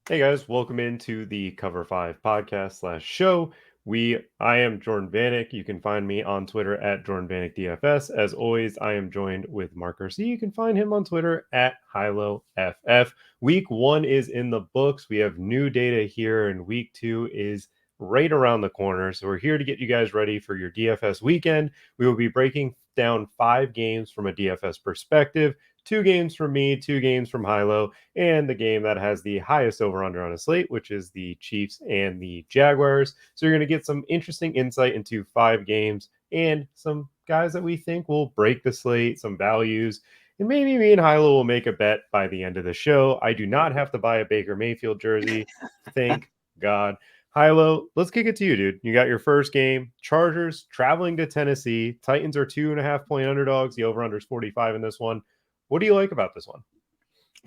Hey guys, welcome into the Cover 5 podcast slash show. I am Jordan Vanek. You can find me on Twitter at Jordan Vanek DFS. As always, I am joined with Mark Garcia. You can find him on Twitter at HiloFF. Week 1 is in the books. We have new data here, and week 2 is right around the corner. So we're here to get you guys ready for your DFS weekend. We will be breaking down 5 games from a DFS perspective. 2 games from me, 2 games from Hilo, and the game that has the highest over-under on a slate, which is the Chiefs and the Jaguars. So you're going to get some interesting insight into 5 games and some guys that we think will break the slate, some values, and maybe me and Hilo will make a bet by the end of the show. I do not have to buy a Baker Mayfield jersey. Thank God. Hilo, let's kick it to you, dude. You got your first game. Chargers traveling to Tennessee. Titans are 2.5-point underdogs. The over-under is 45 in this one. What do you like about this one?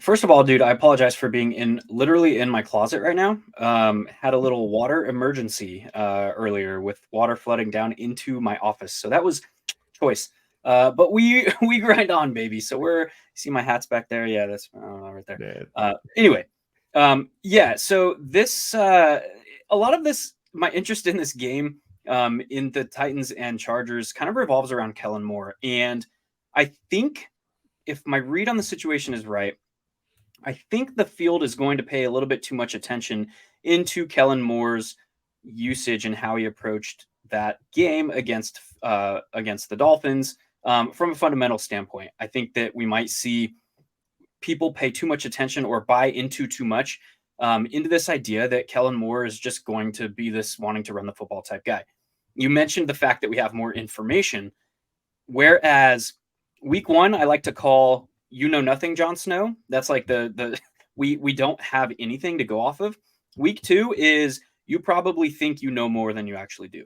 First of all, dude, I apologize for being literally in my closet right now. Had a little water emergency earlier with water flooding down into my office, so that was choice. But we we grind on, baby. So see my hats back there. Yeah, that's right there. Anyway, yeah. So this a lot of this, my interest in this game, in the Titans and Chargers, kind of revolves around Kellen Moore, and I think if my read on the situation is right, I think the field is going to pay a little bit too much attention into Kellen Moore's usage and how he approached that game against the Dolphins from a fundamental standpoint. I think that we might see people pay too much attention or buy into too much into this idea that Kellen Moore is just going to be this wanting to run the football type guy. You mentioned the fact that we have more information, whereas week 1, I like to call nothing Jon Snow. That's like we don't have anything to go off of. Week 2 is you probably think you know more than you actually do.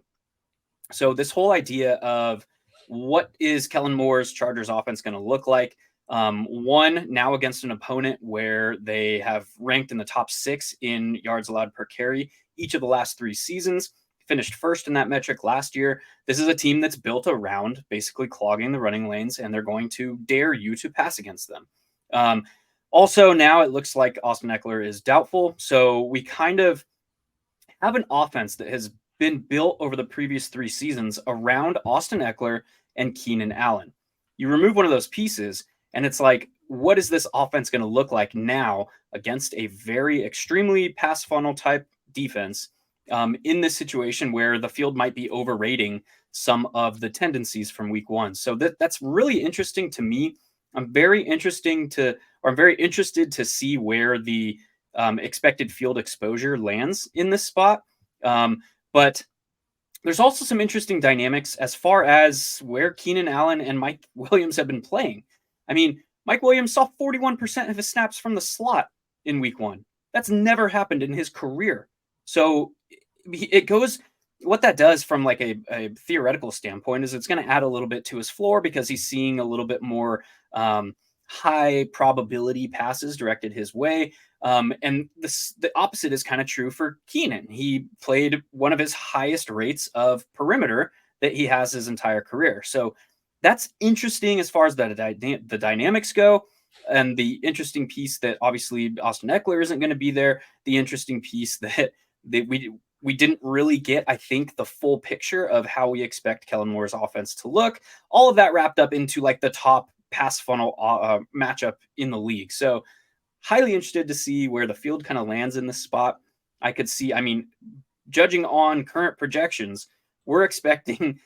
So this whole idea of what is Kellen Moore's Chargers offense going to look like? One, now against an opponent where they have ranked in the top 6 in yards allowed per carry each of the last 3 seasons. Finished first in that metric last year. This is a team that's built around basically clogging the running lanes, and they're going to dare you to pass against them. Also, now it looks like Austin Eckler is doubtful. So we kind of have an offense that has been built over the previous 3 seasons around Austin Eckler and Keenan Allen. You remove one of those pieces, and it's like, what is this offense going to look like now against a very extremely pass funnel type defense? In this situation where the field might be overrating some of the tendencies from week 1. So that's really interesting to me. I'm very interested to see where the expected field exposure lands in this spot. But there's also some interesting dynamics as far as where Keenan Allen and Mike Williams have been playing. I mean, Mike Williams saw 41% of his snaps from the slot in week 1. That's never happened in his career. So it goes, what that does from like a theoretical standpoint is it's going to add a little bit to his floor because he's seeing a little bit more high probability passes directed his way. And the opposite is kind of true for Keenan. He played one of his highest rates of perimeter that he has his entire career. So that's interesting as far as the dynamics go. And the interesting piece that obviously Austin Eckler isn't going to be there. The interesting piece that we didn't really get, I think, the full picture of how we expect Kellen Moore's offense to look. All of that wrapped up into like the top pass funnel matchup in the league. So highly interested to see where the field kind of lands in this spot. I could see, I mean, judging on current projections, we're expecting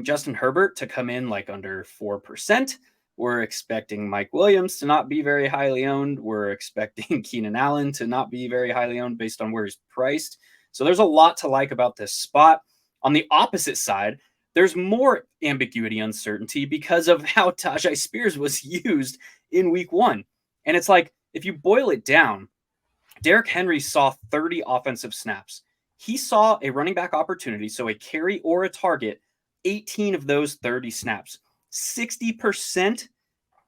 Justin Herbert to come in like under 4%. We're expecting Mike Williams to not be very highly owned. We're expecting Keenan Allen to not be very highly owned based on where he's priced. So there's a lot to like about this spot. On the opposite side, there's more ambiguity, uncertainty because of how Tajay Spears was used in week 1. And it's like, if you boil it down, Derrick Henry saw 30 offensive snaps. He saw a running back opportunity, so a carry or a target, 18 of those 30 snaps. 60%,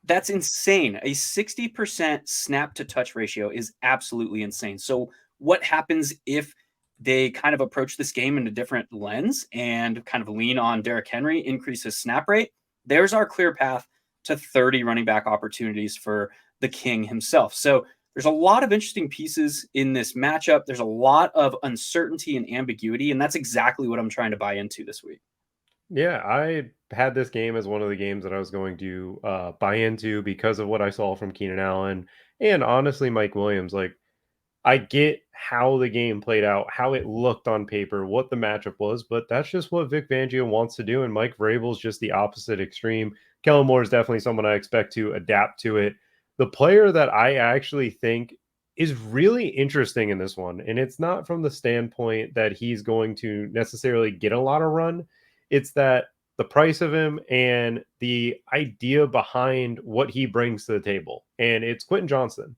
that's insane. A 60% snap to touch ratio is absolutely insane. So what happens if they kind of approach this game in a different lens and kind of lean on Derrick Henry, increase his snap rate? There's our clear path to 30 running back opportunities for the king himself. So There's a lot of interesting pieces in this matchup. There's a lot of uncertainty and ambiguity, and that's exactly what I'm trying to buy into this week. Yeah, I had this game as one of the games that I was going to buy into because of what I saw from Keenan Allen and honestly Mike Williams. Like, I get how the game played out, how it looked on paper, what the matchup was, but that's just what Vic Fangio wants to do. And Mike Vrabel's just the opposite extreme. Kellen Moore is definitely someone I expect to adapt to it. The player that I actually think is really interesting in this one, and it's not from the standpoint that he's going to necessarily get a lot of run. It's that the price of him and the idea behind what he brings to the table. And it's Quentin Johnston.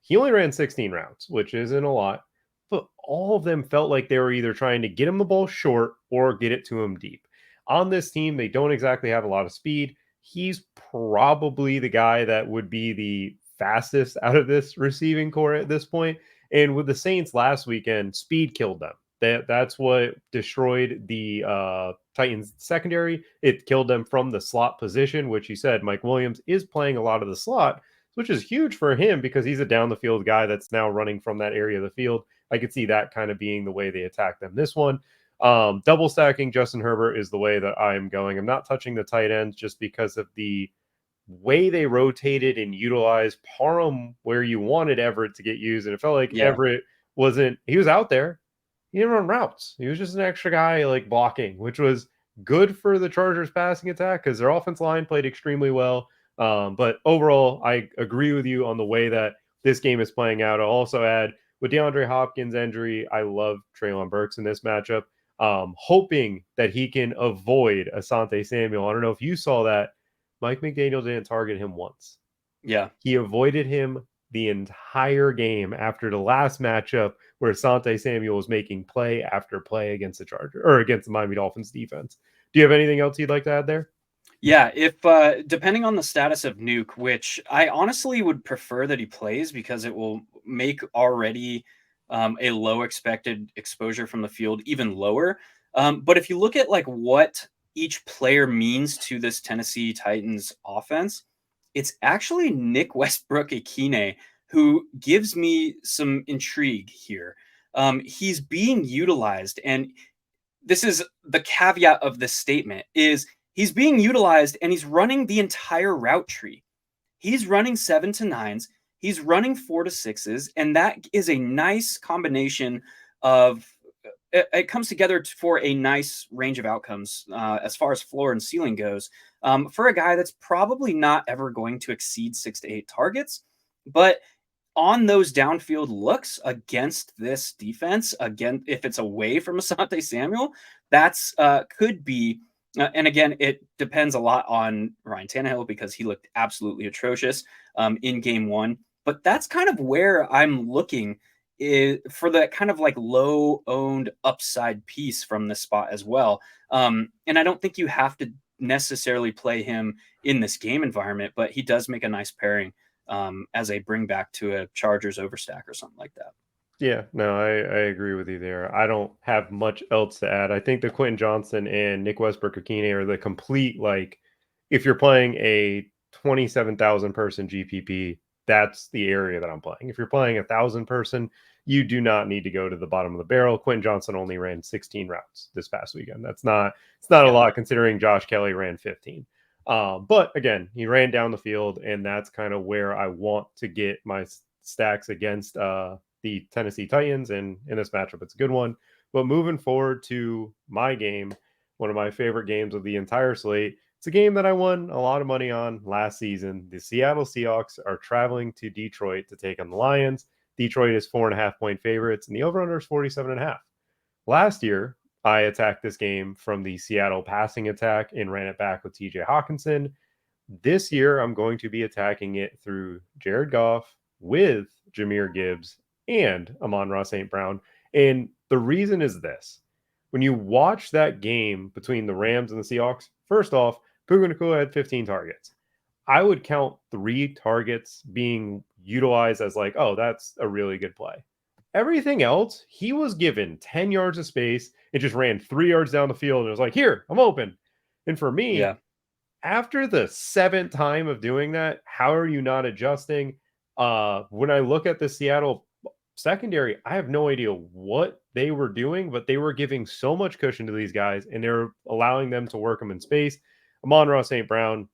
He only ran 16 routes, which isn't a lot, but all of them felt like they were either trying to get him the ball short or get it to him deep. On this team, they don't exactly have a lot of speed. He's probably the guy that would be the fastest out of this receiving core at this point. And with the Saints last weekend, speed killed them. That's what destroyed the Titans secondary. It killed them from the slot position, which you said Mike Williams is playing a lot of the slot, which is huge for him because he's a down the field guy that's now running from that area of the field. I could see that kind of being the way they attack them this one. Double stacking Justin Herbert is the way that I'm going. I'm not touching the tight ends just because of the way they rotated and utilized Parham where you wanted Everett to get used. And it felt like Everett he was out there. He didn't run routes. He was just an extra guy like blocking, which was good for the Chargers passing attack because their offense line played extremely well. But overall, I agree with you on the way that this game is playing out. I'll also add with DeAndre Hopkins' injury, I love Treylon Burks in this matchup. Hoping that he can avoid Asante Samuel. I don't know if you saw that. Mike McDaniel didn't target him once. Yeah. He avoided him the entire game after the last matchup where Asante Samuel was making play after play against the Chargers or against the Miami Dolphins defense. Do you have anything else you'd like to add there? Yeah, if depending on the status of Nuke, which I honestly would prefer that he plays because it will make already a low expected exposure from the field even lower. But if you look at like what each player means to this Tennessee Titans offense, it's actually Nick Westbrook-Ikine who gives me some intrigue here. He's being utilized, and this is the caveat of this statement, is he's being utilized and he's running the entire route tree. He's running 7 to 9s. He's running 4 to 6s. And that is a nice combination of it comes together for a nice range of outcomes as far as floor and ceiling goes for a guy that's probably not ever going to exceed 6 to 8 targets. But on those downfield looks against this defense, again, if it's away from Asante Samuel, that's could be. And again, it depends a lot on Ryan Tannehill because he looked absolutely atrocious in game one. But that's kind of where I'm looking for that kind of like low owned upside piece from this spot as well. And I don't think you have to necessarily play him in this game environment, but he does make a nice pairing as a bring back to a Chargers overstack or something like that. Yeah, no, I agree with you there. I don't have much else to add. I think the Quentin Johnson and Nick Westbrook-Ikine are the complete, like, if you're playing a 27,000 person GPP, that's the area that I'm playing. If you're playing 1,000 person, you do not need to go to the bottom of the barrel. Quentin Johnson only ran 16 routes this past weekend. It's not a lot considering Josh Kelly ran 15. But again, he ran down the field, and that's kind of where I want to get my stacks against the Tennessee Titans, and in this matchup, it's a good one. But moving forward to my game, one of my favorite games of the entire slate, it's a game that I won a lot of money on last season. The Seattle Seahawks are traveling to Detroit to take on the Lions. Detroit is 4.5-point favorites, and the over-under is 47.5. Last year, I attacked this game from the Seattle passing attack and ran it back with TJ Hawkinson. This year, I'm going to be attacking it through Jared Goff with Jahmyr Gibbs and Amon-Ra St. Brown. And the reason is this. When you watch that game between the Rams and the Seahawks, first off, Puka Nacua had 15 targets. I would count 3 targets being utilized as like, oh, that's a really good play. Everything else, he was given 10 yards of space and just ran 3 yards down the field and was like, here, I'm open. And for me, after the 7th time of doing that, how are you not adjusting? When I look at the Seattle secondary, I have no idea what they were doing, but they were giving so much cushion to these guys, and they're allowing them to work them in space. Amon-Ra St. Brown,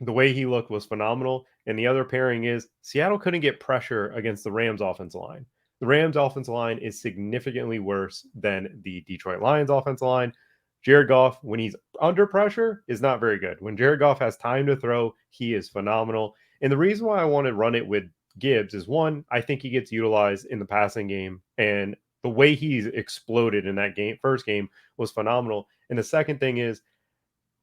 the way he looked was phenomenal. And the other pairing is Seattle couldn't get pressure against the Rams offensive line. The Rams offensive line is significantly worse than the Detroit Lions offensive line. Jared Goff, when he's under pressure, is not very good. When Jared Goff has time to throw, he is phenomenal. And the reason why I want to run it with Gibbs is one, I think he gets utilized in the passing game. And the way he's exploded in that game, first game, was phenomenal. And the second thing is,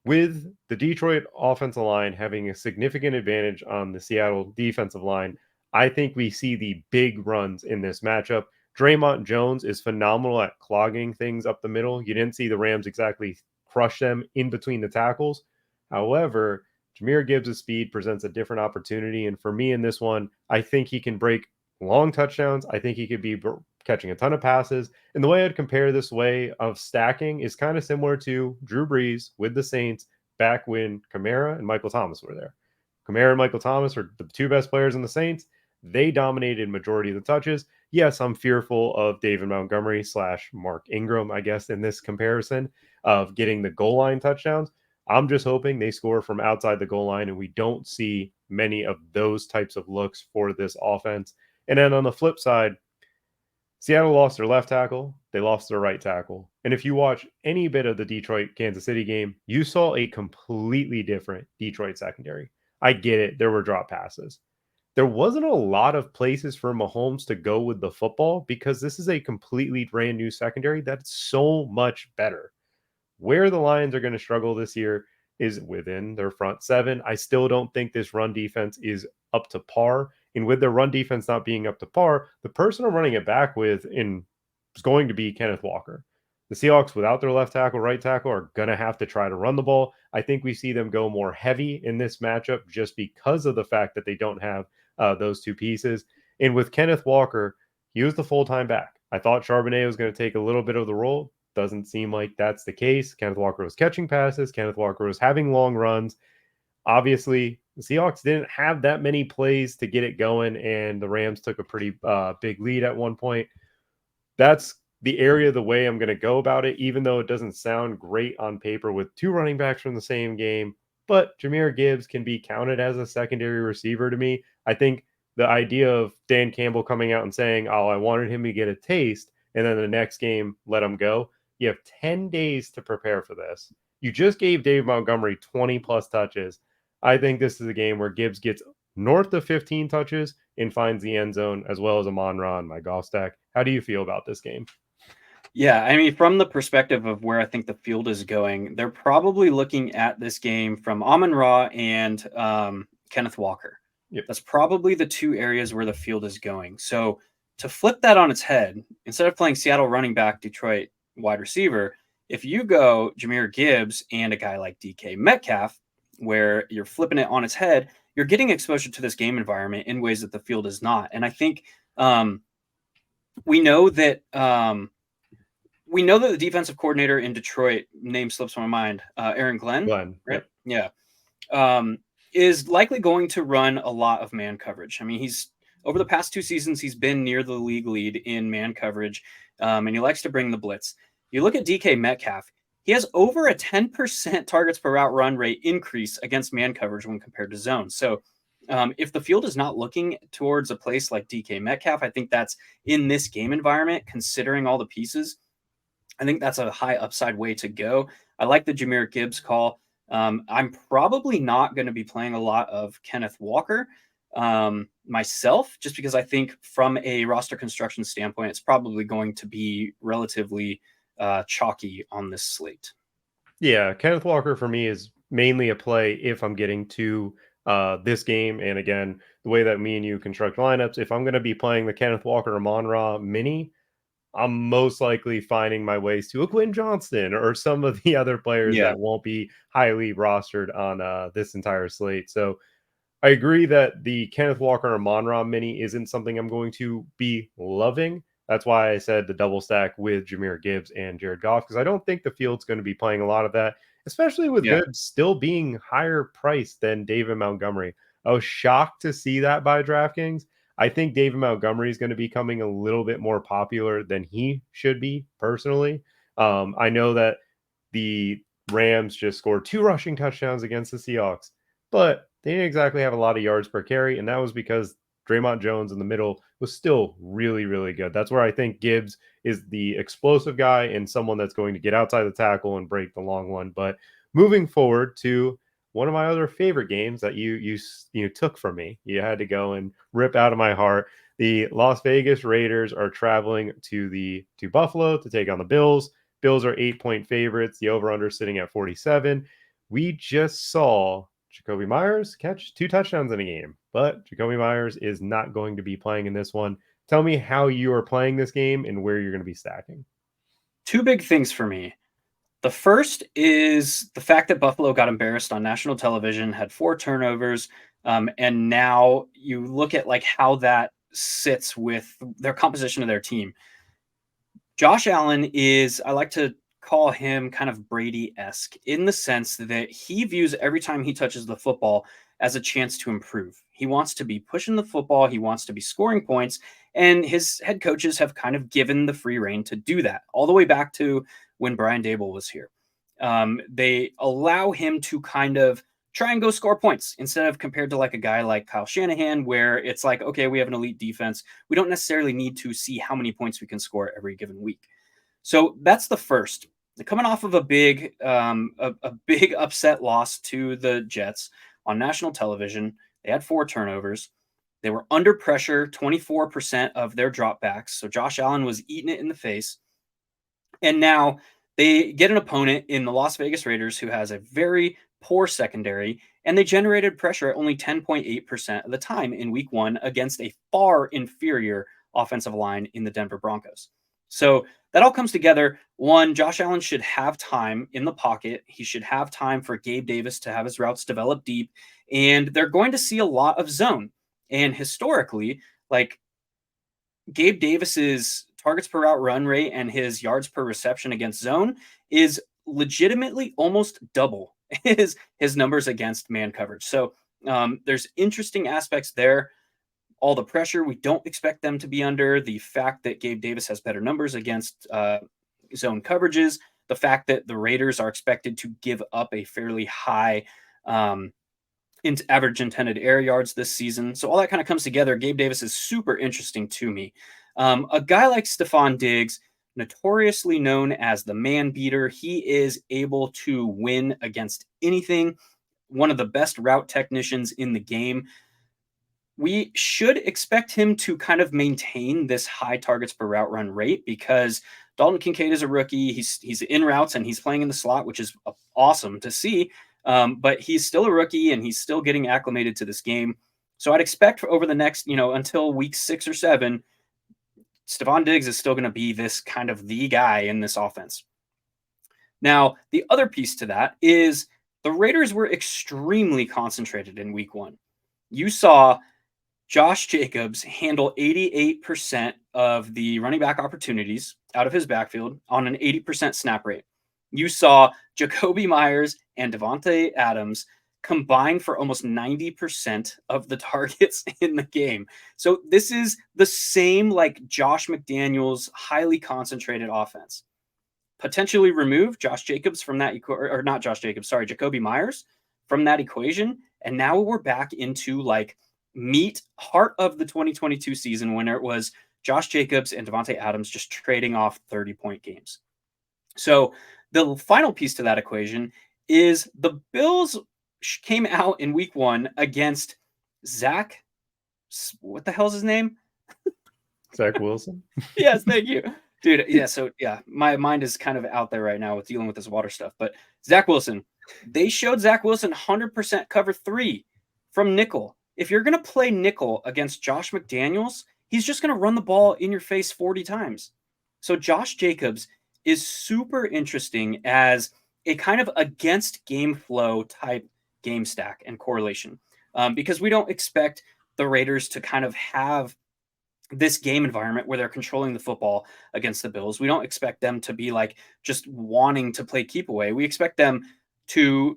with the Detroit offensive line having a significant advantage on the Seattle defensive line, I think we see the big runs in this matchup. Draymond Jones is phenomenal at clogging things up the middle. You didn't see the Rams exactly crush them in between the tackles. However, Jahmyr Gibbs' speed presents a different opportunity. And for me in this one, I think he can break long touchdowns. I think he could be catching a ton of passes. And the way I'd compare this way of stacking is kind of similar to Drew Brees with the Saints back when Kamara and Michael Thomas were there. Kamara and Michael Thomas are the two best players in the Saints. They dominated majority of the touches. Yes, I'm fearful of David Montgomery / Mark Ingram, I guess, in this comparison of getting the goal line touchdowns. I'm just hoping they score from outside the goal line and we don't see many of those types of looks for this offense. And then on the flip side, Seattle lost their left tackle. They lost their right tackle. And if you watch any bit of the Detroit-Kansas City game, you saw a completely different Detroit secondary. I get it. There were drop passes. There wasn't a lot of places for Mahomes to go with the football because this is a completely brand new secondary that's so much better. Where the Lions are going to struggle this year is within their front seven. I still don't think this run defense is up to par. And with their run defense not being up to par, the person I'm running it back with is going to be Kenneth Walker. The Seahawks, without their left tackle, right tackle, are going to have to try to run the ball. I think we see them go more heavy in this matchup just because of the fact that they don't have those two pieces. And with Kenneth Walker, he was the full-time back. I thought Charbonnet was going to take a little bit of the role. Doesn't seem like that's the case. Kenneth Walker was catching passes. Kenneth Walker was having long runs. Obviously, the Seahawks didn't have that many plays to get it going, and the Rams took a pretty big lead at one point. That's the area, the way I'm going to go about it, even though it doesn't sound great on paper with two running backs from the same game. But Jahmyr Gibbs can be counted as a secondary receiver to me. I think the idea of Dan Campbell coming out and saying, oh, I wanted him to get a taste, and then the next game, let him go. You have 10 days to prepare for this. You just gave Dave Montgomery 20-plus touches. I think this is a game where Gibbs gets north of 15 touches and finds the end zone, as well as Amon-Ra on my golf stack. How do you feel about this game? Yeah, I mean, from the perspective of where I think the field is going, they're probably looking at this game from Amon-Ra and Kenneth Walker. Yep. That's probably the two areas where the field is going. So to flip that on its head, instead of playing Seattle running back, Detroit wide receiver, if you go Jahmyr Gibbs and a guy like DK Metcalf, where you're flipping it on its head, you're getting exposure to this game environment in ways that the field is not. And I think we know that the defensive coordinator in Detroit, name slips my mind, Aaron Glenn, right? Yep. Yeah. Is likely going to run a lot of man coverage. I mean, he's over the past 2 seasons, he's been near the league lead in man coverage, and he likes to bring the blitz. You look at DK Metcalf, he has over a 10% targets per route run rate increase against man coverage when compared to zone. So if the field is not looking towards a place like DK Metcalf, I think that's in this game environment, considering all the pieces, I think that's a high upside way to go. I like the Jahmyr Gibbs call. I'm probably not going to be playing a lot of Kenneth Walker myself, just because I think from a roster construction standpoint, it's probably going to be relatively chalky on this slate. Yeah, Kenneth Walker for me is mainly a play if I'm getting to this game. And again, the way that me and you construct lineups, if I'm going to be playing the Kenneth Walker Amon-Ra mini, I'm most likely finding my ways to a Quinn Johnston or some of the other players that won't be highly rostered on this entire slate. So I agree that the Kenneth Walker Amon-Ra mini isn't something I'm going to be loving. That's why I said the double stack with Jahmyr Gibbs and Jared Goff, because I don't think the field's going to be playing a lot of that, especially with Gibbs still being higher priced than David Montgomery. I was shocked to see that by DraftKings. I think David Montgomery is going to be becoming a little bit more popular than he should be personally. I know that the Rams just scored 2 rushing touchdowns against the Seahawks, but they didn't exactly have a lot of yards per carry, and that was because Draymond Jones in the middle was still really, really good. That's where I think Gibbs is the explosive guy and someone that's going to get outside the tackle and break the long one. But moving forward to one of my other favorite games that you took from me, you had to go and rip out of my heart. The Las Vegas Raiders are traveling to Buffalo to take on the Bills. Bills are 8-point favorites. The over-under sitting at 47. We just saw Jacoby Myers catch 2 touchdowns in a game, but Jacoby Myers is not going to be playing in this one. Tell me how you are playing this game and where you're going to be stacking. 2 big things for me. The first is the fact that Buffalo got embarrassed on national television, had 4 turnovers, and now you look at like how that sits with their composition of their team. Josh Allen is, I like to call him kind of Brady-esque in the sense that he views every time he touches the football as a chance to improve. He wants to be pushing the football. He wants to be scoring points. And his head coaches have kind of given the free rein to do that all the way back to when Brian Dable was here. They allow him to kind of try and go score points instead of compared to like a guy like Kyle Shanahan, where it's like, okay, we have an elite defense. We don't necessarily need to see how many points we can score every given week. So that's the first. Coming off of a big upset loss to the Jets on national television, they had 4 turnovers. They were under pressure, 24% of their dropbacks. So Josh Allen was eating it in the face. And now they get an opponent in the Las Vegas Raiders who has a very poor secondary, and they generated pressure at only 10.8% of the time in week 1 against a far inferior offensive line in the Denver Broncos. So that all comes together. One, Josh Allen should have time in the pocket. He should have time for Gabe Davis to have his routes develop deep, and they're going to see a lot of zone. And historically, like Gabe Davis's targets per route run rate and his yards per reception against zone is legitimately almost double his numbers against man coverage. So there's interesting aspects there. All the pressure, we don't expect them to be under. The fact that Gabe Davis has better numbers against zone coverages. The fact that the Raiders are expected to give up a fairly high average intended air yards this season. So all that kind of comes together. Gabe Davis is super interesting to me. A guy like Stephon Diggs, notoriously known as the man beater, he is able to win against anything. One of the best route technicians in the game. We should expect him to kind of maintain this high targets per route run rate because Dalton Kincaid is a rookie. He's in routes and he's playing in the slot, which is awesome to see. But he's still a rookie and he's still getting acclimated to this game. So I'd expect over the next, until week 6 or 7, Stephon Diggs is still going to be this kind of the guy in this offense. Now, the other piece to that is the Raiders were extremely concentrated in week 1. You saw Josh Jacobs handle 88% of the running back opportunities out of his backfield on an 80% snap rate. You saw Jacoby Myers and Davante Adams combine for almost 90% of the targets in the game. So this is the same like Josh McDaniels, highly concentrated offense. Potentially remove Josh Jacobs from that, or not Josh Jacobs, sorry, Jacoby Myers from that equation. And now we're back into like heart of the 2022 season when it was Josh Jacobs and Davante Adams just trading off 30-point games. So the final piece to that equation is the Bills came out in week 1 against Zach. What the hell's his name? Zach Wilson. Yes, thank you. Dude, yeah, so yeah, my mind is kind of out there right now with dealing with this water stuff. But Zach Wilson, they showed Zach Wilson 100% cover 3 from nickel. If you're going to play nickel against Josh McDaniels, he's just going to run the ball in your face 40 times. So Josh Jacobs is super interesting as a kind of against game flow type game stack and correlation because we don't expect the Raiders to kind of have this game environment where they're controlling the football against the Bills. We don't expect them to be like just wanting to play keep away. We expect them to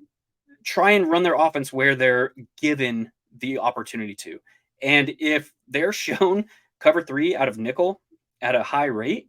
try and run their offense where they're given the opportunity to. And if they're shown cover 3 out of nickel at a high rate,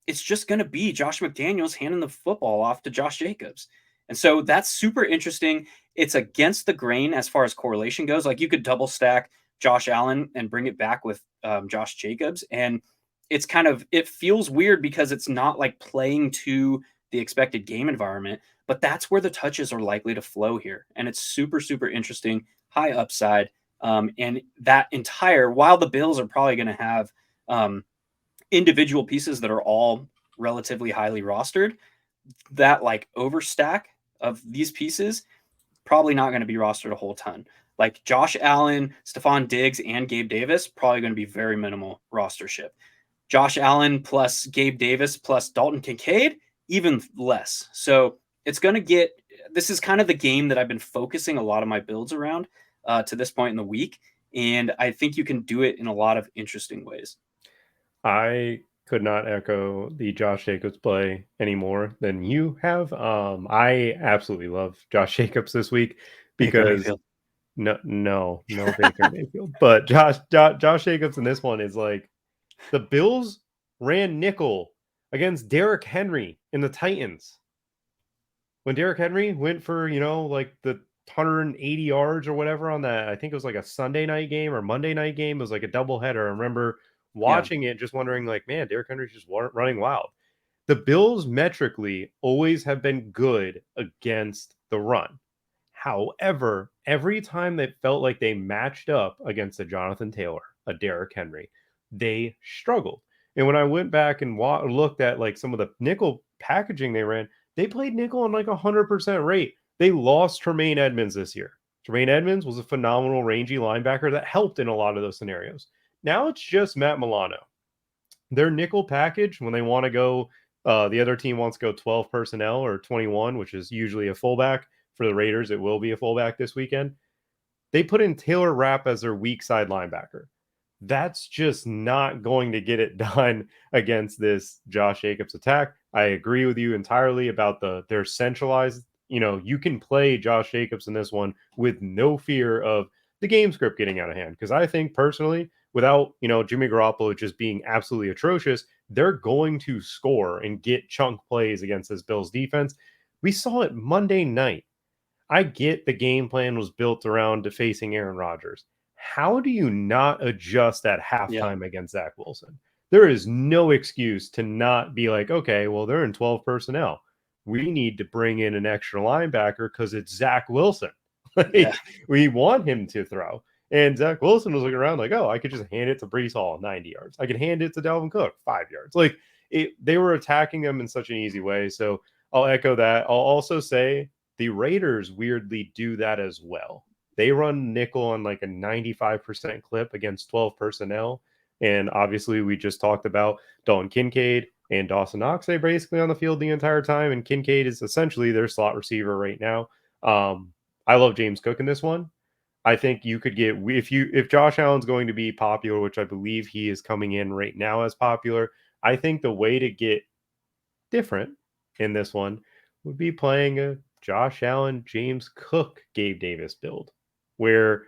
it's just going to be Josh McDaniels handing the football off to Josh Jacobs. And so that's super interesting. It's against the grain as far as correlation goes. Like you could double stack Josh Allen and bring it back with Josh Jacobs. And it's kind of, it feels weird because it's not like playing to the expected game environment, but that's where the touches are likely to flow here. And it's super, super interesting, high upside. And that entire, while the Bills are probably going to have individual pieces that are all relatively highly rostered, that like overstack of these pieces probably not going to be rostered a whole ton. Like Josh Allen, Stephon Diggs, and Gabe Davis probably going to be very minimal rostership. Josh Allen plus Gabe Davis plus Dalton Kincaid, even less. So it's going to get, this is kind of the game that I've been focusing a lot of my builds around to this point in the week. And I think you can do it in a lot of interesting ways. I could not echo the Josh Jacobs play any more than you have. I absolutely love Josh Jacobs this week Baker because Mayfield. no Baker Mayfield, but Josh Jacobs in this one is like the Bills ran nickel against Derrick Henry in the Titans. When Derrick Henry went for, like the 180 yards or whatever on that, I think it was like a Sunday night game or Monday night game. It was like a doubleheader. I remember watching it, just wondering, like, man, Derrick Henry's just running wild. The Bills metrically always have been good against the run. However, every time they felt like they matched up against a Jonathan Taylor, a Derrick Henry, they struggled. And when I went back and looked at like some of the nickel packaging they ran, they played nickel on like 100% rate. They lost Tremaine Edmonds this year. Tremaine Edmonds was a phenomenal rangy linebacker that helped in a lot of those scenarios. Now it's just Matt Milano. Their nickel package, when they want to go, the other team wants to go 12 personnel or 21, which is usually a fullback. For the Raiders, it will be a fullback this weekend. They put in Taylor Rapp as their weak side linebacker. That's just not going to get it done against this Josh Jacobs attack. I agree with you entirely about their centralized. You can play Josh Jacobs in this one with no fear of the game script getting out of hand. Because I think personally, without Jimmy Garoppolo just being absolutely atrocious, they're going to score and get chunk plays against this Bills defense. We saw it Monday night. I get the game plan was built around facing Aaron Rodgers. How do you not adjust at halftime against Zach Wilson? There is no excuse to not be like, okay, well, they're in 12 personnel. We need to bring in an extra linebacker because it's Zach Wilson. We want him to throw. And Zach Wilson was looking around like, oh, I could just hand it to Breece Hall 90 yards. I could hand it to Dalvin Cook 5 yards. They were attacking them in such an easy way. So I'll echo that. I'll also say the Raiders weirdly do that as well. They run nickel on like a 95% clip against 12 personnel. And obviously, we just talked about Dalton Kincaid and Dawson Knox. They basically on the field the entire time. And Kincaid is essentially their slot receiver right now. I love James Cook in this one. I think you could get, if Josh Allen's going to be popular, which I believe he is coming in right now as popular, I think the way to get different in this one would be playing a Josh Allen, James Cook, Gabe Davis build, where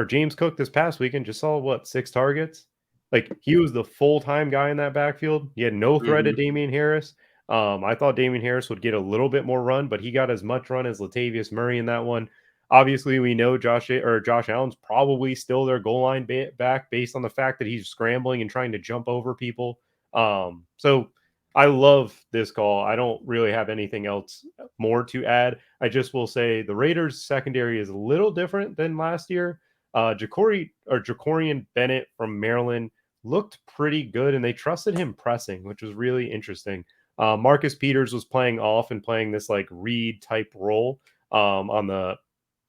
James Cook this past weekend just saw 6 targets. Like he was the full-time guy in that backfield. He had no threat of Damian Harris. I thought Damian Harris would get a little bit more run, but he got as much run as Latavius Murray in that one. Obviously, we know Josh Allen's probably still their goal line back based on the fact that he's scrambling and trying to jump over people. So I love this call. I don't really have anything else more to add. I just will say the Raiders secondary is a little different than last year. Jacorian Bennett from Maryland looked pretty good, and they trusted him pressing, which was really interesting. Marcus Peters was playing off and playing this like read type role on the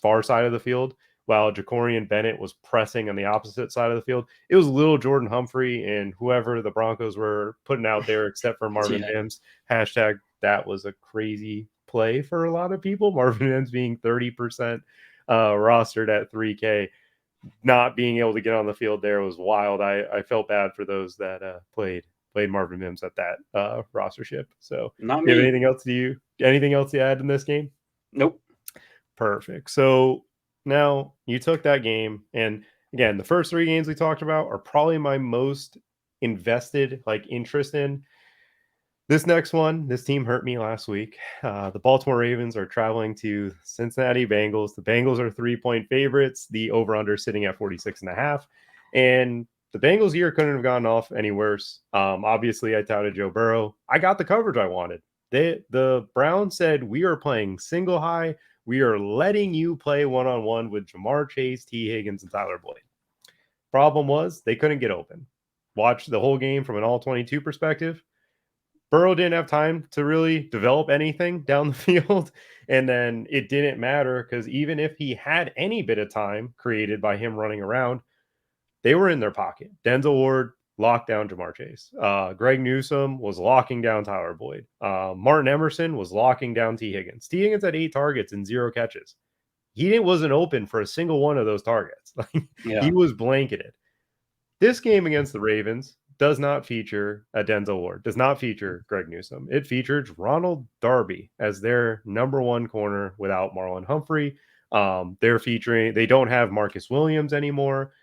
far side of the field, while Jacorian Bennett was pressing on the opposite side of the field. It was little Jordan Humphrey and whoever the Broncos were putting out there, except for Marvin Mims. Hashtag that was a crazy play for a lot of people. Marvin Mims being 30% rostered at 3K. Not being able to get on the field there was wild. I felt bad for those that played Marvin Mims at that rostership. So not you me. have anything else to add in this game? Nope. Perfect. So Now, you took that game, and again, the first 3 games we talked about are probably my most invested, like, interest in. This next one, this team hurt me last week. The Baltimore Ravens are traveling to Cincinnati Bengals. The Bengals are 3-point favorites. The over/under sitting at 46.5. And the Bengals here couldn't have gone off any worse. Obviously, I touted Joe Burrow. I got the coverage I wanted. The Browns said, we are playing single high. We are letting you play one-on-one with Jamar Chase, T. Higgins, and Tyler Boyd. Problem was, they couldn't get open. Watch the whole game from an all-22 perspective. Burrow didn't have time to really develop anything down the field. And then it didn't matter because even if he had any bit of time created by him running around, they were in their pocket. Denzel Ward locked down Jamar Chase. Greg Newsome was locking down Tyler Boyd. Martin Emerson was locking down T. Higgins. T. Higgins had 8 targets and 0 catches. He wasn't open for a single one of those targets. He was blanketed. This game against the Ravens does not feature a Denzel Ward, does not feature Greg Newsome. It featured Ronald Darby as their number 1 corner without Marlon Humphrey. They don't have Marcus Williams anymore.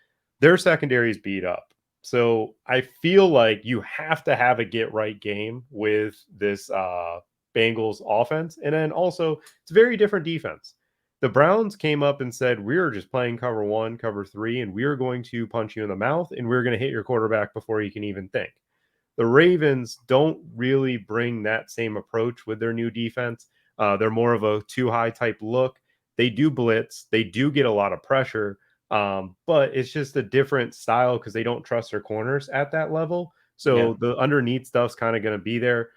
Their secondary is beat up. So I feel like you have to have a get right game with this Bengals offense. And then also, it's a very different defense. The Browns came up and said, we're just playing cover 1, cover 3, and we're going to punch you in the mouth, and we're going to hit your quarterback before you can even think. The Ravens don't really bring that same approach with their new defense. They're more of a too high type look. They do blitz. They do get a lot of pressure, but it's just a different style because they don't trust their corners at that level. So the underneath stuff's kind of going to be there.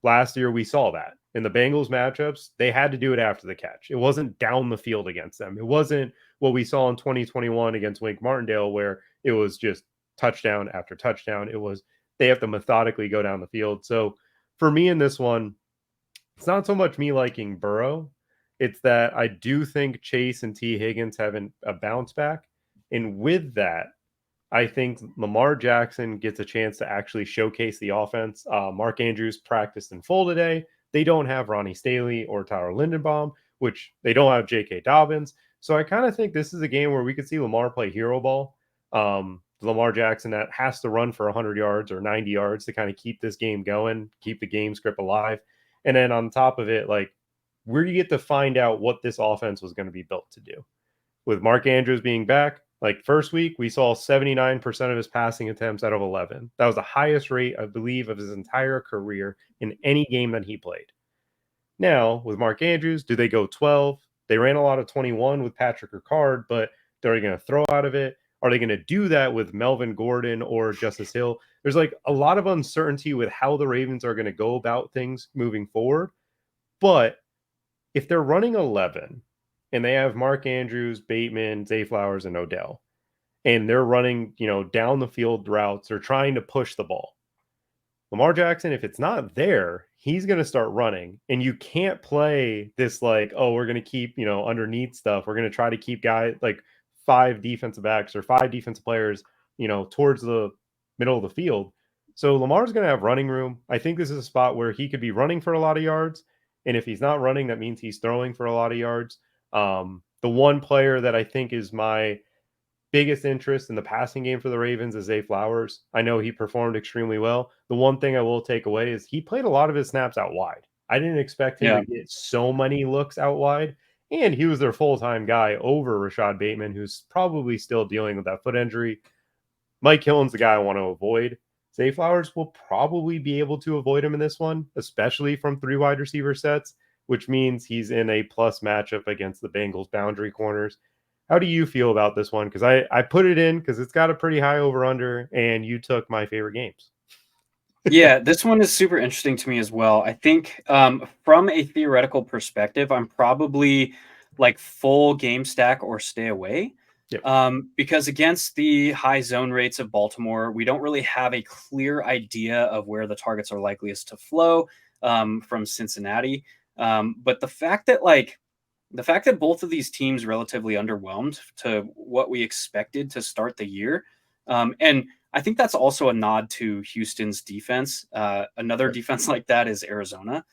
Last year, we saw that. In the Bengals matchups, they had to do it after the catch. It wasn't down the field against them. It wasn't what we saw in 2021 against Wake Martindale, where it was just touchdown after touchdown. It was they have to methodically go down the field. So for me in this one, it's not so much me liking Burrow. It's that I do think Chase and T. Higgins have a bounce back. And with that, I think Lamar Jackson gets a chance to actually showcase the offense. Mark Andrews practiced in full today. They don't have Ronnie Staley or Tyler Lindenbaum, which they don't have J.K. Dobbins. So I kind of think this is a game where we could see Lamar play hero ball. Lamar Jackson that has to run for 100 yards or 90 yards to kind of keep this game going, keep the game script alive. And then on top of it, like, where do you get to find out what this offense was going to be built to do? With Mark Andrews being back, like first week, we saw 79% of his passing attempts out of 11. That was the highest rate, I believe, of his entire career in any game that he played. Now, with Mark Andrews, do they go 12? They ran a lot of 21 with Patrick Ricard, but are they going to throw out of it? Are they going to do that with Melvin Gordon or Justice Hill? There's like a lot of uncertainty with how the Ravens are going to go about things moving forward. But if they're running 11 and they have Mark Andrews, Bateman, Zay Flowers, and Odell, and they're running, down the field routes or trying to push the ball, Lamar Jackson, if it's not there, he's going to start running. And you can't play this like, oh, we're going to keep, underneath stuff. We're going to try to keep guys like 5 defensive backs or 5 defensive players, towards the middle of the field. So Lamar's going to have running room. I think this is a spot where he could be running for a lot of yards. And if he's not running, that means he's throwing for a lot of yards. The one player that I think is my biggest interest in the passing game for the Ravens is Zay Flowers. I know he performed extremely well. The one thing I will take away is he played a lot of his snaps out wide. I didn't expect him to get so many looks out wide. And he was their full-time guy over Rashad Bateman, who's probably still dealing with that foot injury. Mike Hilton's the guy I want to avoid. Zay Flowers will probably be able to avoid him in this one, especially from 3 wide receiver sets, which means he's in a plus matchup against the Bengals boundary corners. How do you feel about this one? Because I put it in because it's got a pretty high over-under, and you took my favorite games. Yeah, this one is super interesting to me as well. I think from a theoretical perspective, I'm probably like full game stack or stay away. Yep. Because against the high zone rates of Baltimore, we don't really have a clear idea of where the targets are likeliest to flow from Cincinnati. But the fact that both of these teams relatively underwhelmed to what we expected to start the year, and I think that's also a nod to Houston's defense. Another defense like that is Arizona.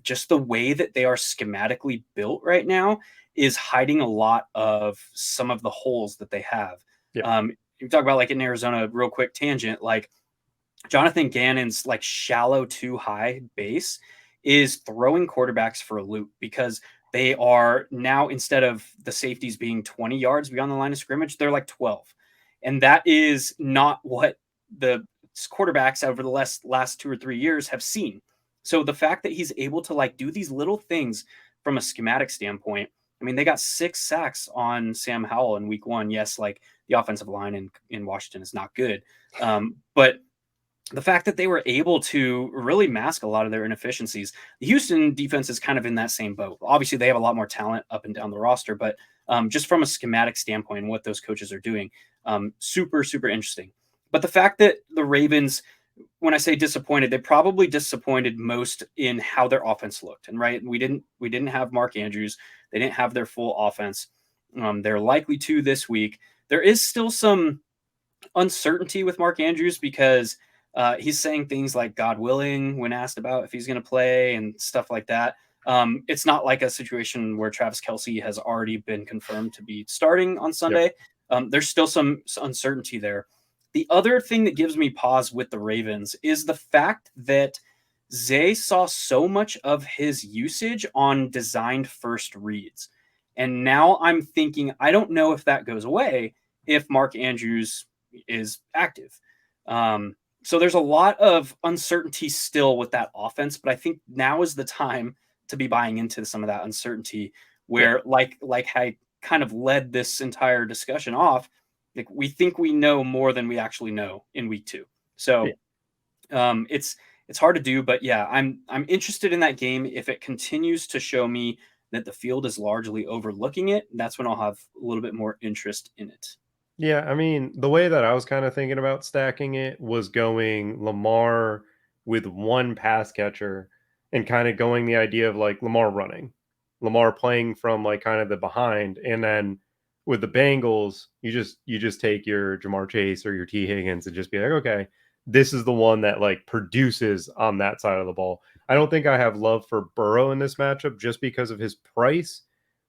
Just the way that they are schematically built right now is hiding a lot of some of the holes that they have. Yeah. You talk about like in Arizona, real quick tangent, like Jonathan Gannon's like shallow too high base is throwing quarterbacks for a loop because they are now, instead of the safeties being 20 yards beyond the line of scrimmage, they're like 12. And that is not what the quarterbacks over the last 2 or 3 years have seen. So the fact that he's able to like do these little things from a schematic standpoint, I mean, they got 6 sacks on Sam Howell in week 1. Yes, like the offensive line in Washington is not good. But the fact that they were able to really mask a lot of their inefficiencies. The Houston defense is kind of in that same boat. Obviously, they have a lot more talent up and down the roster, but just from a schematic standpoint and what those coaches are doing, super, super interesting. But the fact that the Ravens, when I say disappointed, they probably disappointed most in how their offense looked. And right, we didn't have Mark Andrews. They didn't have their full offense. They're likely to this week. There is still some uncertainty with Mark Andrews because he's saying things like God willing when asked about if he's going to play and stuff like that. It's not like a situation where Travis Kelce has already been confirmed to be starting on Sunday. Yep. There's still some uncertainty there. The other thing that gives me pause with the Ravens is the fact that Zay saw so much of his usage on designed first reads. And now I'm thinking, I don't know if that goes away if Mark Andrews is active. So there's a lot of uncertainty still with that offense, but I think now is the time to be buying into some of that uncertainty where like I kind of led this entire discussion off. Like we think we know more than we actually know in week 2. So it's hard to do, but yeah, I'm interested in that game. If it continues to show me that the field is largely overlooking it, that's when I'll have a little bit more interest in it. Yeah, I mean, the way that I was kind of thinking about stacking it was going Lamar with one pass catcher and kind of going the idea of like Lamar running, Lamar playing from like kind of the behind, and then with the Bengals, you just take your Jamar Chase or your T Higgins and just be like, okay, this is the one that like produces on that side of the ball. I don't think I have love for Burrow in this matchup just because of his price.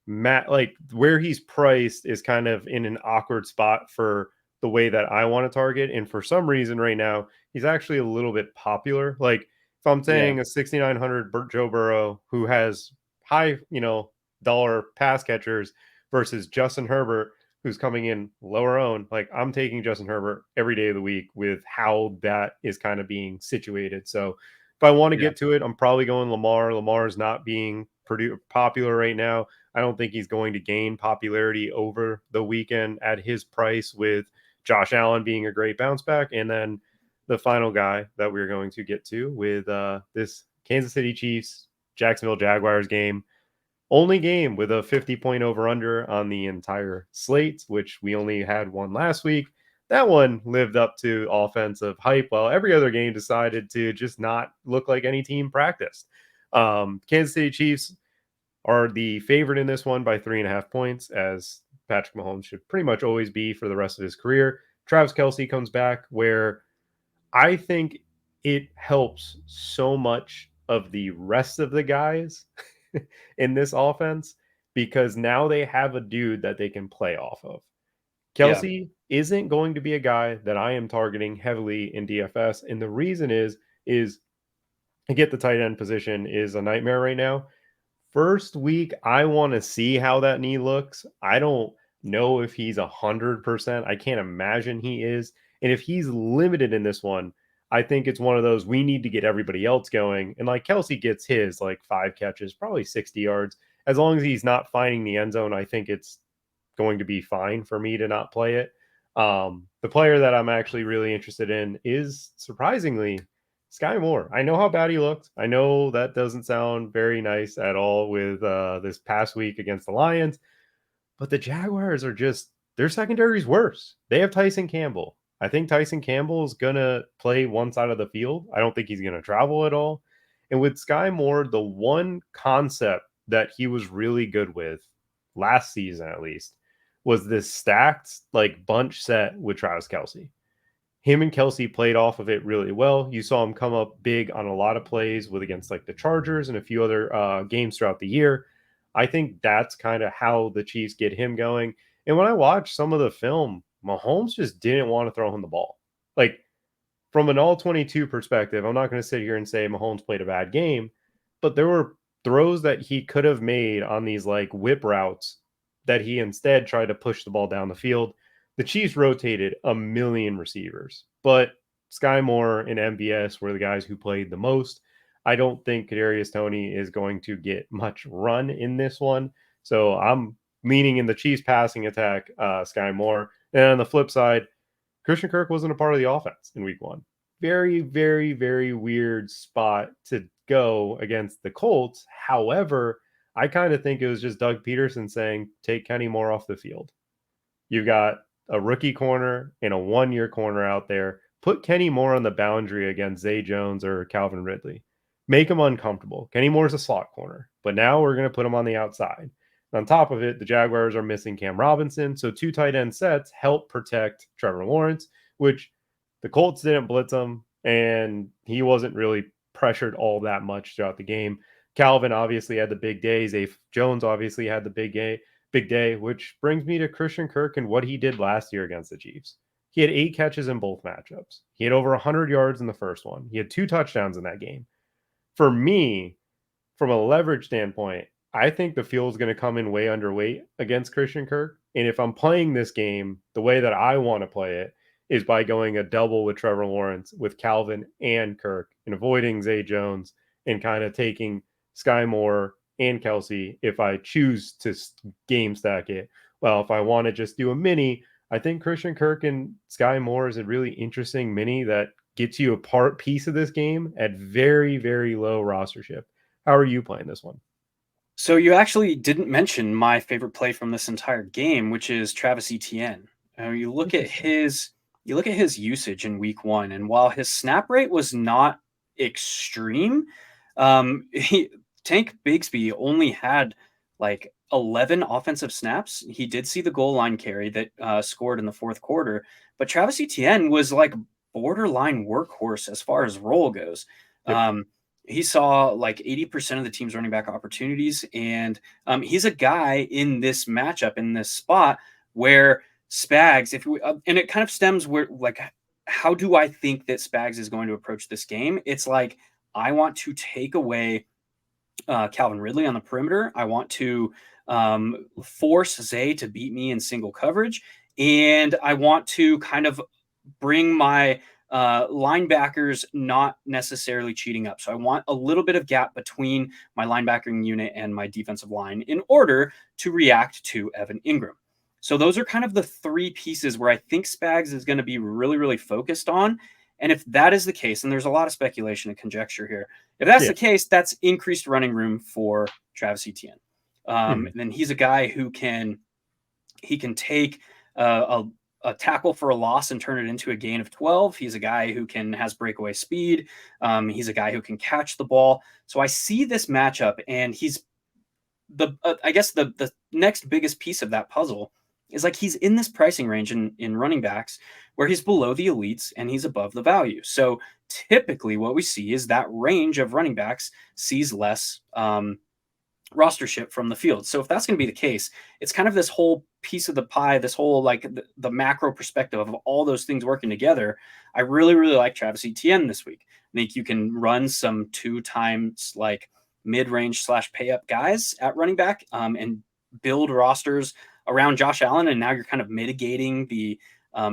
Matt, like where he's priced is kind of in an awkward spot for the way that I want to target. And for some reason right now, he's actually a little bit popular. Like if I'm saying a 6,900 Joe Burrow who has high, dollar pass catchers versus Justin Herbert, who's coming in lower owned, like I'm taking Justin Herbert every day of the week with how that is kind of being situated. So if I want to get to it, I'm probably going Lamar. Lamar is not being popular right now. I don't think he's going to gain popularity over the weekend at his price, with Josh Allen being a great bounce back. And then the final guy that we're going to get to with this Kansas City Chiefs, Jacksonville Jaguars game. Only game with a 50-point over-under on the entire slate, which we only had one last week. That one lived up to offensive hype, while every other game decided to just not look like any team practiced. Kansas City Chiefs are the favorite in this one by 3.5 points, as Patrick Mahomes should pretty much always be for the rest of his career. Travis Kelce comes back, where I think it helps so much of the rest of the guys in this offense, because now they have a dude that they can play off of. Kelce isn't going to be a guy that I am targeting heavily in DFS. And the reason is I get the tight end position is a nightmare right now. First week, I want to see how that knee looks. I don't know if he's 100%. I can't imagine he is. And if he's limited in this one, I think it's one of those we need to get everybody else going. And like Kelce gets his like 5 catches, probably 60 yards. As long as he's not finding the end zone, I think it's going to be fine for me to not play it. The player that I'm actually really interested in is, surprisingly, Sky Moore. I know how bad he looked. I know that doesn't sound very nice at all with this past week against the Lions, but the Jaguars are just, their secondary's worse. They have Tyson Campbell. I think Tyson Campbell is going to play one side of the field. I don't think he's going to travel at all. And with Sky Moore, the one concept that he was really good with last season, at least, was this stacked like bunch set with Travis Kelce. Him and Kelce played off of it really well. You saw him come up big on a lot of plays with against like the Chargers and a few other games throughout the year. I think that's kind of how the Chiefs get him going. And when I watched some of the film, Mahomes just didn't want to throw him the ball. Like, from an all 22 perspective, I'm not going to sit here and say Mahomes played a bad game, but there were throws that he could have made on these like whip routes that he instead tried to push the ball down the field. The Chiefs rotated a million receivers, but Sky Moore and MBS were the guys who played the most. I don't think Kadarius Toney is going to get much run in this one, so I'm leaning in the Chiefs passing attack, Sky Moore. And on the flip side, Christian Kirk wasn't a part of the offense in week one. Very, very, very weird spot to go against the Colts. However, I kind of think it was just Doug Peterson saying, take Kenny Moore off the field. You've got a rookie corner and a 1-year corner out there. Put Kenny Moore on the boundary against Zay Jones or Calvin Ridley. Make him uncomfortable. Kenny Moore's a slot corner, but now we're going to put him on the outside. On top of it, the Jaguars are missing Cam Robinson, so 2 tight end sets help protect Trevor Lawrence, which the Colts didn't blitz him, and he wasn't really pressured all that much throughout the game. Calvin obviously had the big day. Zay Jones obviously had the big day, which brings me to Christian Kirk and what he did last year against the Chiefs. He had 8 catches in both matchups. He had over 100 yards in the first one. He had 2 touchdowns in that game. For me, from a leverage standpoint, I think the field is going to come in way underweight against Christian Kirk. And if I'm playing this game the way that I want to play it is by going a double with Trevor Lawrence, with Calvin and Kirk, and avoiding Zay Jones and kind of taking Sky Moore and Kelsey if I choose to game stack it. Well, if I want to just do a mini, I think Christian Kirk and Sky Moore is a really interesting mini that gets you a piece of this game at very, very low rostership. How are you playing this one? So you actually didn't mention my favorite play from this entire game, which is Travis Etienne. You look at his usage in week one, and while his snap rate was not extreme, Tank Bigsby only had like 11 offensive snaps. He did see the goal line carry that scored in the fourth quarter, but Travis Etienne was like borderline workhorse as far as role goes. Yep. He saw like 80% of the team's running back opportunities. And he's a guy in this matchup, in this spot where Spags, and it kind of stems where, like, how do I think that Spags is going to approach this game? It's like, I want to take away Calvin Ridley on the perimeter. I want to force Zay to beat me in single coverage. And I want to kind of bring my linebackers not necessarily cheating up. So I want a little bit of gap between my linebacking unit and my defensive line in order to react to Evan Ingram. So those are kind of the 3 pieces where I think Spags is going to be really, really focused on. And if that is the case, and there's a lot of speculation and conjecture here, if that's the case, that's increased running room for Travis Etienne. And then he's a guy who can take a tackle for a loss and turn it into a gain of 12. He's a guy who has breakaway speed. He's a guy who can catch the ball. So I see this matchup, and he's I guess the next biggest piece of that puzzle is like he's in this pricing range in running backs where he's below the elites and he's above the value. So typically what we see is that range of running backs sees less rostership from the field. So if that's going to be the case, it's kind of this whole piece of the pie, this whole like the macro perspective of all those things working together. I really, really like Travis Etienne this week. I think you can run some 2 times like mid-range / pay up guys at running back and build rosters around Josh Allen. And now you're kind of mitigating the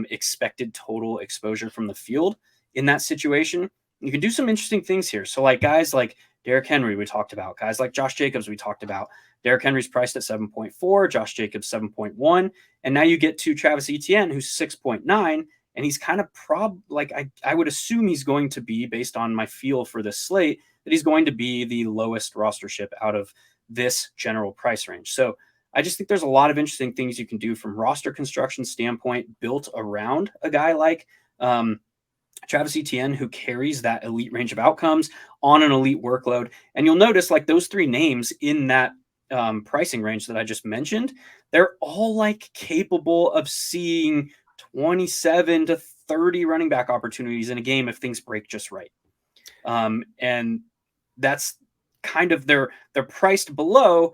expected total exposure from the field in that situation. You can do some interesting things here. So like guys like Derrick Henry, we talked about. Guys like Josh Jacobs, we talked about. Derrick Henry's priced at 7.4, Josh Jacobs 7.1, and now you get to Travis Etienne, who's 6.9, and he's kind of I would assume he's going to be, based on my feel for this slate, that he's going to be the lowest rostership out of this general price range. So I just think there's a lot of interesting things you can do from roster construction standpoint built around a guy like Travis Etienne, who carries that elite range of outcomes on an elite workload. And you'll notice like those 3 names in that pricing range that I just mentioned, they're all like capable of seeing 27 to 30 running back opportunities in a game if things break just right. And that's kind of they're priced below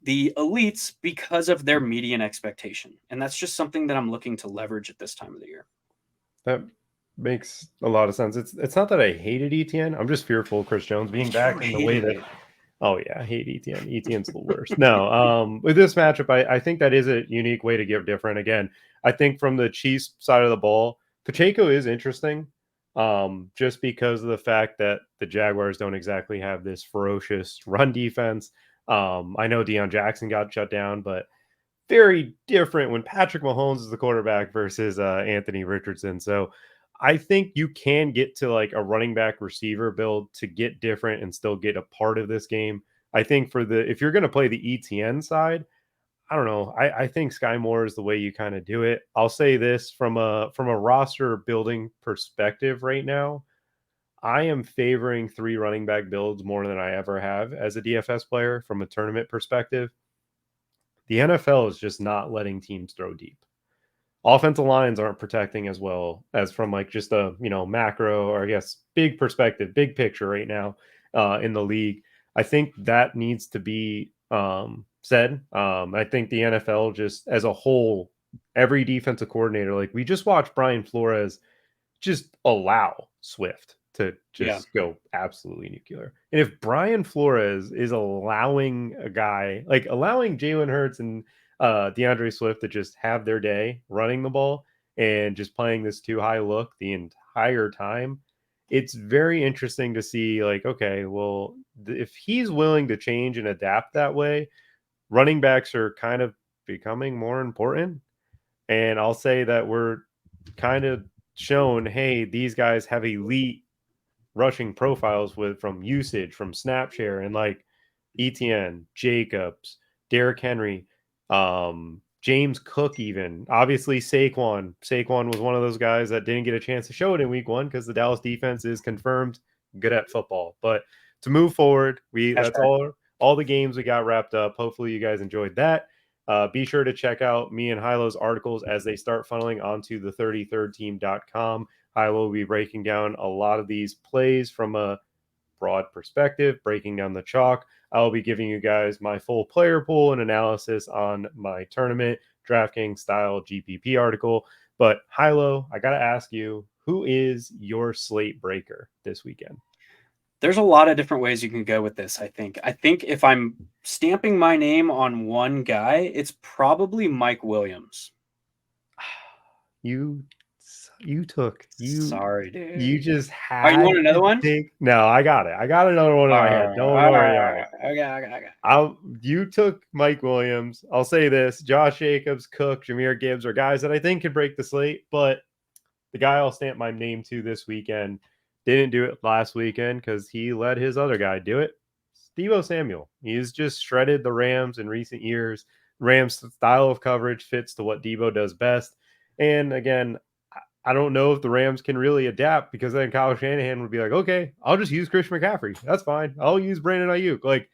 the elites because of their median expectation. And that's just something that I'm looking to leverage at this time of the year. That makes a lot of sense. It's not that I hated ETN. I'm just fearful of Chris Jones being back in the way that. Oh yeah, I hate ETN. ETN's the worst. No, with this matchup, I think that is a unique way to give different. Again, I think from the Chiefs side of the ball, Pacheco is interesting, just because of the fact that the Jaguars don't exactly have this ferocious run defense. I know Deion Jackson got shut down, but very different when Patrick Mahomes is the quarterback versus Anthony Richardson. So I think you can get to like a running back receiver build to get different and still get a part of this game. I think if you're going to play the ETN side, I don't know. I think Sky Moore is the way you kind of do it. I'll say this from a roster building perspective right now. I am favoring 3 running back builds more than I ever have as a DFS player from a tournament perspective. The NFL is just not letting teams throw deep. Offensive lines aren't protecting as well as from like just a macro, or I guess big perspective, big picture right now in the league. I think that needs to be said. I think the NFL just as a whole, every defensive coordinator, like we just watched Brian Flores just allow Swift to just go absolutely nuclear. And if Brian Flores is allowing a guy, like allowing Jalen Hurts and DeAndre Swift to just have their day running the ball and just playing this too high look the entire time, it's very interesting to see like, okay, well, if he's willing to change and adapt that way, running backs are kind of becoming more important. And I'll say that we're kind of shown, hey, these guys have elite rushing profiles from usage, from snap share, and like ETN, Jacobs, Derrick Henry, James Cook, even obviously Saquon. Saquon was one of those guys that didn't get a chance to show it in week 1 because the Dallas defense is confirmed good at football. But to move forward, that's all the games we got wrapped up. Hopefully you guys enjoyed that. Be sure to check out me and Hilo's articles as they start funneling onto the 33rdteam.com. Hilo will be breaking down a lot of these plays from a broad perspective, breaking down the chalk. I'll be giving you guys my full player pool and analysis on my tournament DraftKings style GPP article. But Hilo, I got to ask you, who is your slate breaker this weekend? There's a lot of different ways you can go with this, I think. I think if I'm stamping my name on one guy, it's probably Mike Williams. Sorry, dude. You just had. You want another one? No, I got it. I got another one in my head. Don't worry. Okay. You took Mike Williams. I'll say this: Josh Jacobs, Cook, Jahmyr Gibbs are guys that I think could break the slate. But the guy I'll stamp my name to this weekend didn't do it last weekend because he let his other guy do it. Deebo Samuel. He's just shredded the Rams in recent years. Rams' style of coverage fits to what Deebo does best. And again, I don't know if the Rams can really adapt because then Kyle Shanahan would be like, okay, I'll just use Christian McCaffrey. That's fine. I'll use Brandon Ayuk. Like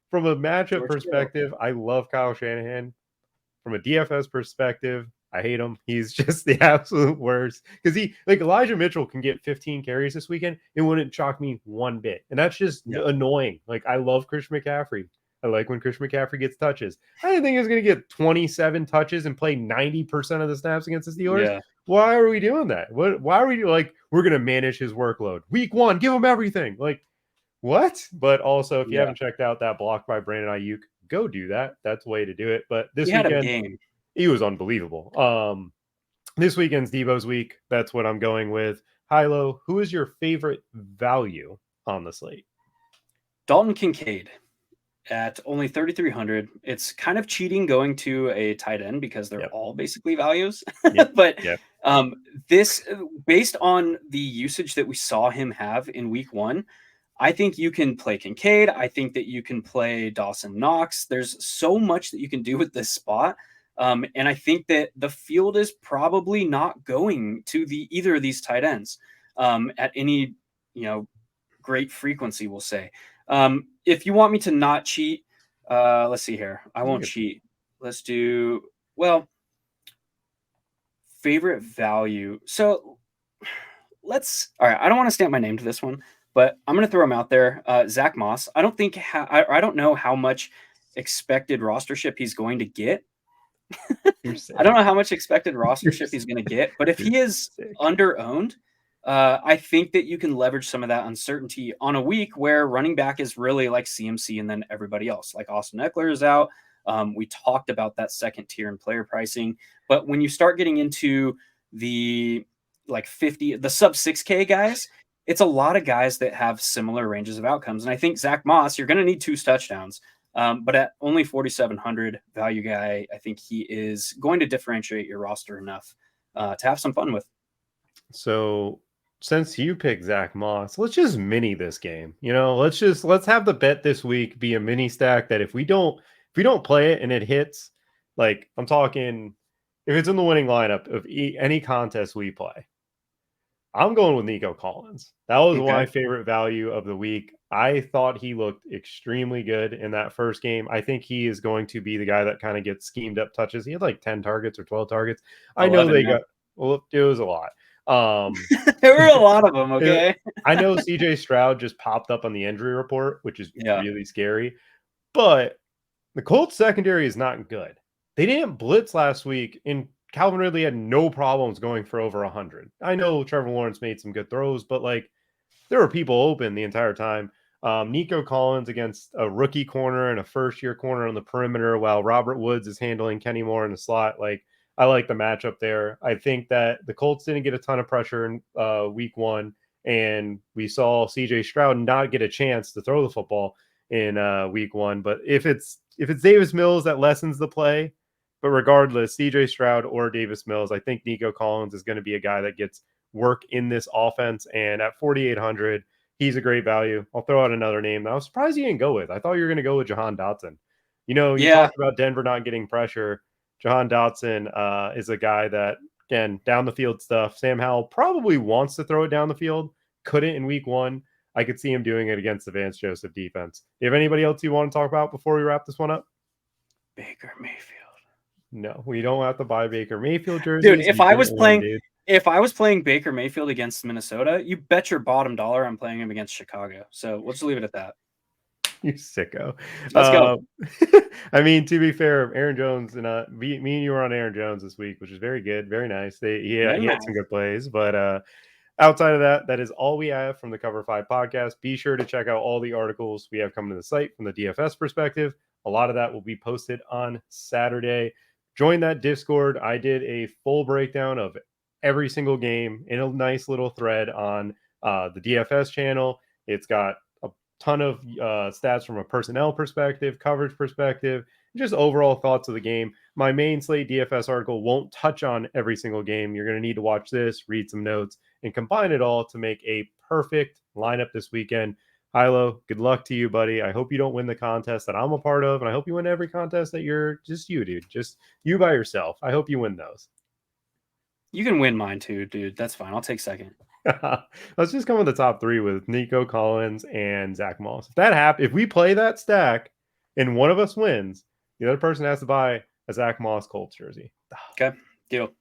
from a matchup perspective, I love Kyle Shanahan. From a DFS perspective, I hate him. He's just the absolute worst because Elijah Mitchell can get 15 carries this weekend. It wouldn't shock me one bit. And that's just annoying. Like I love Christian McCaffrey. I like when Christian McCaffrey gets touches. I didn't think he was going to get 27 touches and play 90% of the snaps against the Steelers. Yeah. Why are we doing that? Why are we like, we're going to manage his workload? Week 1, give him everything. Like, what? But also, if you haven't checked out that block by Brandon Ayuk, go do that. That's the way to do it. But this weekend, he was unbelievable. This weekend's Deebo's week. That's what I'm going with. Hilo, who is your favorite value on the slate? Dalton Kincaid at only 3,300. It's kind of cheating going to a tight end because they're all basically values. But this, based on the usage that we saw him have in week 1, I think you can play Kincaid. I think that you can play Dawson Knox. There's so much that you can do with this spot. And I think that the field is probably not going to either of these tight ends at any, great frequency, we'll say. If you want me to not cheat, let's see here. I won't cheat. Let's do, favorite value. So all right. I don't want to stamp my name to this one, but I'm going to throw him out there. Zach Moss. I don't know how much expected rostership he's going to get. I don't know how much expected rostership he's going to get, but if he is under-owned, I think that you can leverage some of that uncertainty on a week where running back is really like CMC and then everybody else. Like Austin Eckler is out. We talked about that second tier in player pricing, but when you start getting into the like the sub 6K guys, it's a lot of guys that have similar ranges of outcomes. And I think Zach Moss, you're going to need 2 touchdowns. But at only 4,700 value guy, I think he is going to differentiate your roster enough to have some fun with. So since you picked Zach Moss, let's just mini this game. Let's have the bet this week be a mini stack that if we don't play it and it hits, like I'm talking, if it's in the winning lineup of any contest we play, I'm going with Nico Collins. That was my favorite value of the week. I thought he looked extremely good in that first game. I think he is going to be the guy that kind of gets schemed up touches. He had like 10 targets or 12 targets. I know they got, well, it was a lot. There were a lot of them, okay? I know CJ Stroud just popped up on the injury report, which is really scary. But the Colts secondary is not good. They didn't blitz last week, and Calvin Ridley had no problems going for over 100. I know Trevor Lawrence made some good throws, but like there were people open the entire time. Nico Collins against a rookie corner and a first-year corner on the perimeter, while Robert Woods is handling Kenny Moore in the slot. Like I like the matchup there. I think that the Colts didn't get a ton of pressure in week 1, and we saw CJ Stroud not get a chance to throw the football in week 1. But if it's Davis Mills that lessens the play. But regardless, CJ Stroud or Davis Mills, I think Nico Collins is going to be a guy that gets work in this offense. And at 4,800, he's a great value. I'll throw out another name that I was surprised you didn't go with. I thought you were going to go with Jahan Dotson. You talked about Denver not getting pressure. Jahan Dotson is a guy that, again, down the field stuff. Sam Howell probably wants to throw it down the field. Couldn't in week 1. I could see him doing it against the Vance Joseph defense. Do you have anybody else you want to talk about before we wrap this one up? Baker Mayfield. No, we don't have to buy Baker Mayfield jerseys. Dude, if I was playing Baker Mayfield against Minnesota, you bet your bottom dollar I'm playing him against Chicago. So let's leave it at that. You sicko. Let's go. I mean, to be fair, Aaron Jones and me and you were on Aaron Jones this week, which is very good, very nice. He had some good plays, but outside of that is all we have from the Cover 5 podcast. Be sure to check out all the articles we have coming to the site from the DFS perspective. A lot of that will be posted on Saturday. Join that Discord. I did a full breakdown of every single game in a nice little thread on the DFS channel. It's got a ton of stats from a personnel perspective, coverage perspective, just overall thoughts of the game. My main slate DFS article won't touch on every single game. You're going to need to watch this, read some notes, and combine it all to make a perfect lineup this weekend. Hilo, good luck to you, buddy. I hope you don't win the contest that I'm a part of, and I hope you win every contest that you're just you, dude. Just you by yourself. I hope you win those. You can win mine too, dude. That's fine. I'll take second. Let's just come with the top 3 with Nico Collins and Zach Moss. If that happens, if we play that stack and one of us wins, the other person has to buy a Zach Moss Colts jersey. Okay, deal.